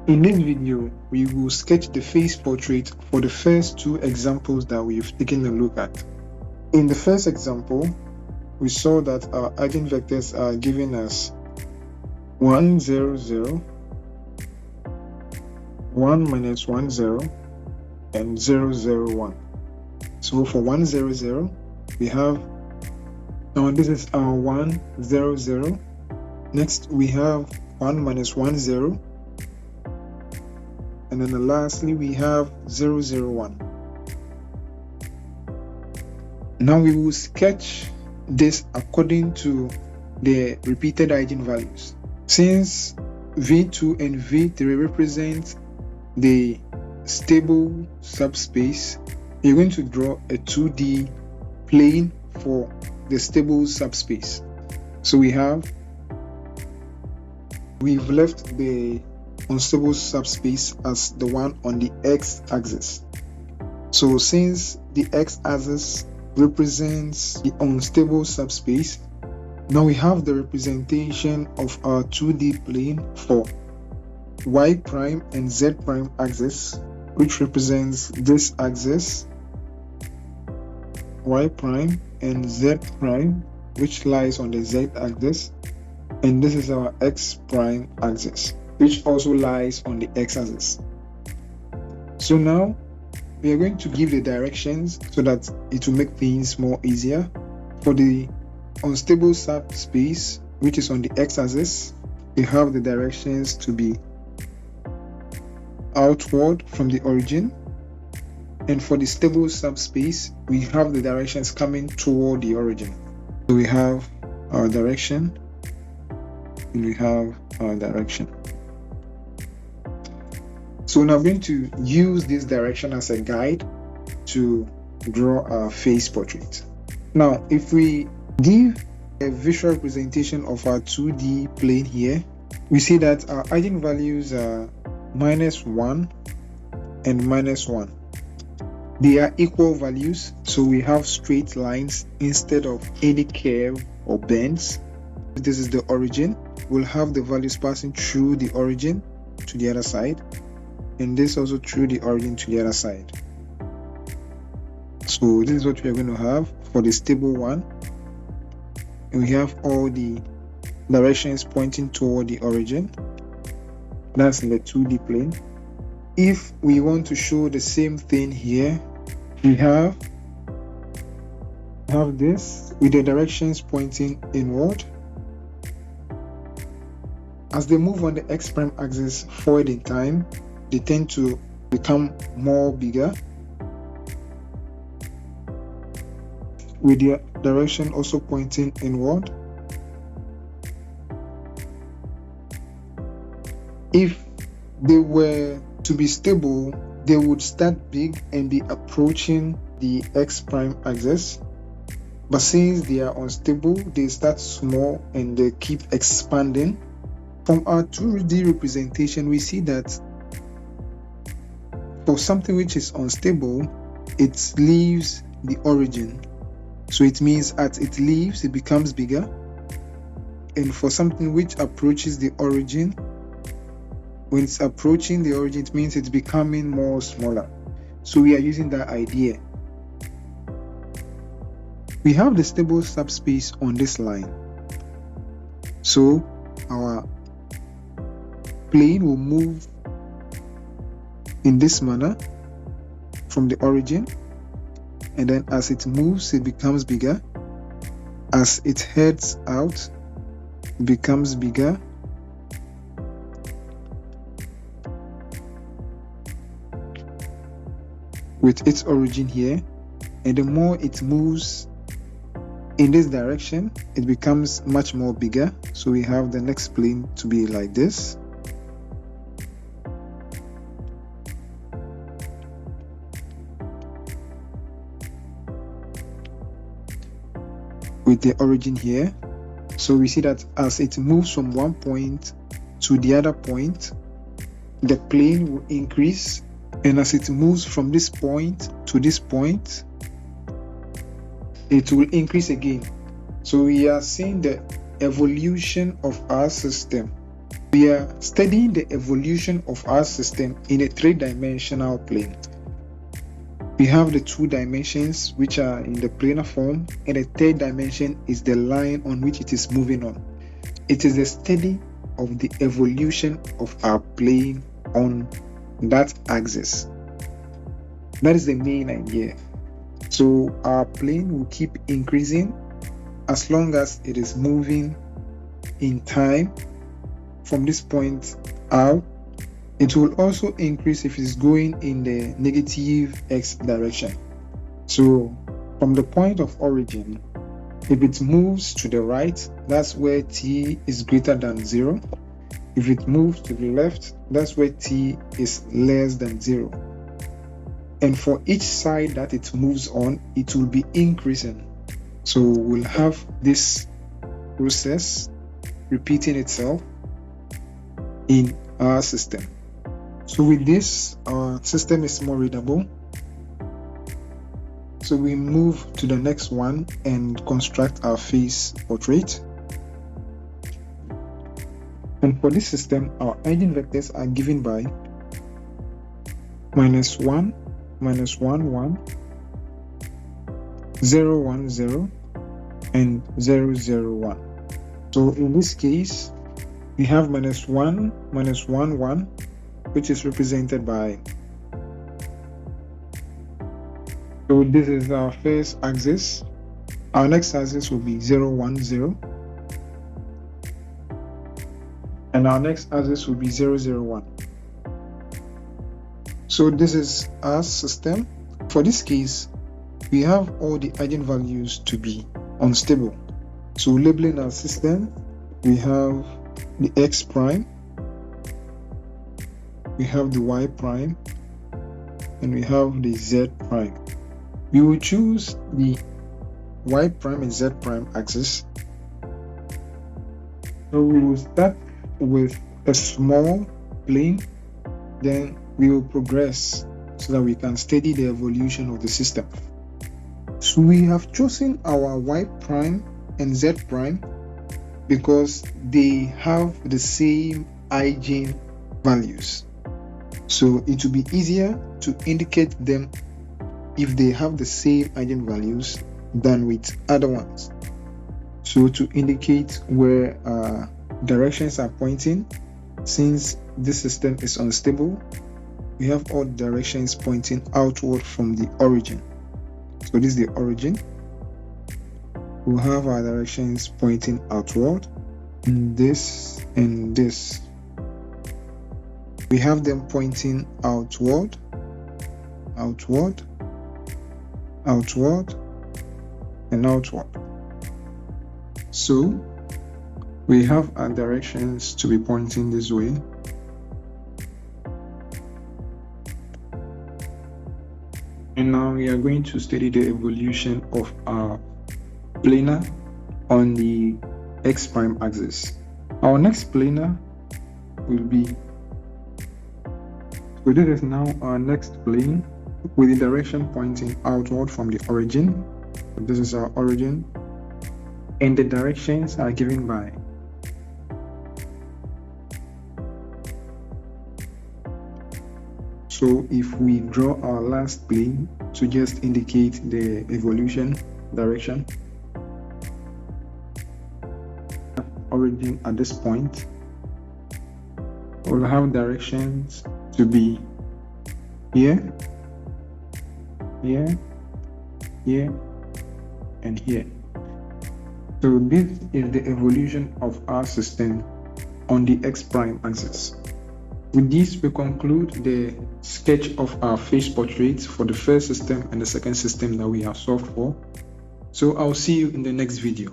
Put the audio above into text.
In this video, we will sketch the face portrait for the first two examples that we've taken a look at. In the first example, we saw that our eigenvectors are giving us 1, 0, 0, 1 minus 1, 0, and 0, 0, 1. So for 1, 0, 0, we have, now this is our 1, 0, 0. Next, we have 1 minus 1, 0. And then lastly, we have 0, 0, 1. Now we will sketch this according to the repeated eigenvalues. Since V2 and V3 represent the stable subspace, you're going to draw a 2D plane for the stable subspace. So we've left the unstable subspace as the one on the x-axis. So since the x-axis represents the unstable subspace, now we have the representation of our 2D plane for y prime and z prime axis, which represents this axis, y prime, and z prime, which lies on the z axis, and this is our x prime axis, which also lies on the x-axis. So now we are going to give the directions so that it will make things more easier. For the unstable subspace, which is on the x-axis, we have the directions to be outward from the origin, and for the stable subspace, we have the directions coming toward the origin. So we have our direction, and we have our direction. So now I'm going to use this direction as a guide to draw our face portrait. Now, if we give a visual representation of our 2D plane here, we see that our eigenvalues are -1 and -1. They are equal values, so we have straight lines instead of any curve or bends. This is the origin. We'll have the values passing through the origin to the other side, and this also through the origin to the other side. So this is what we are going to have for the stable one, and we have all the directions pointing toward the origin. That's in the 2D plane. If we want to show the same thing here, we have this with the directions pointing inward. As they move on the x prime axis forward in time, they tend to become more bigger, with the direction also pointing inward. If they were to be stable, they would start big and be approaching the x prime axis, but since they are unstable, they start small and they keep expanding. From our 2D representation, we see that for something which is unstable, it leaves the origin. So it means as it leaves, it becomes bigger. And for something which approaches the origin, when it's approaching the origin, it means it's becoming more smaller. So we are using that idea. We have the stable subspace on this line. So our plane will move in this manner from the origin, and then as it moves, it becomes bigger. As it heads out, it becomes bigger. With its origin here, and the more it moves in this direction, it becomes much more bigger. So we have the next plane to be like this. With the origin here. So we see that as it moves from one point to the other point, the plane will increase, and as it moves from this point to this point, it will increase again. So we are seeing the evolution of our system. We are studying the evolution of our system in a three-dimensional plane. We have the two dimensions which are in the planar form, and the third dimension is the line on which it is moving on. It is a study of the evolution of our plane on that axis. That is the main idea. So our plane will keep increasing as long as it is moving in time from this point out. It will also increase if it's going in the negative x direction. So from the point of origin, if it moves to the right, that's where t is greater than 0. If it moves to the left, that's where t is less than 0. And for each side that it moves on, it will be increasing. So we'll have this process repeating itself in our system. So with this, our system is more readable. So we move to the next one and construct our face portrait. And for this system, our eigenvectors are given by -1, -1, 1, 0, 1, 0, and 0, 0, 1. So in this case, we have -1, -1, 1, which is represented by, so this is our first axis. Our next axis will be 0, 1, 0, and our next axis will be 0, 0, 1. So this is our system. For this case, we have all the eigenvalues to be unstable. So labeling our system, we have the x prime, we have the y prime, and we have the z prime. We will choose the y prime and z prime axis. So we will start with a small plane, then we will progress so that we can study the evolution of the system. So we have chosen our y prime and z prime because they have the same eigenvalues. So it will be easier to indicate them if they have the same eigenvalues than with other ones. So to indicate where directions are pointing, since this system is unstable, we have all directions pointing outward from the origin. So this is the origin. We'll have our directions pointing outward, and this and this. We have them pointing outward, outward, outward, and outward. So we have our directions to be pointing this way. And now we are going to study the evolution of our planar on the x prime axis. Our next planar will be, so this is now our next plane with the direction pointing outward from the origin. This is our origin, and the directions are given by So if we draw our last plane to just indicate the evolution direction, origin at this point, we'll have directions to be here, here, here, and here. So this is the evolution of our system on the x prime axis. With this, we conclude the sketch of our face portraits for the first system and the second system that we have solved for. So I'll see you in the next video.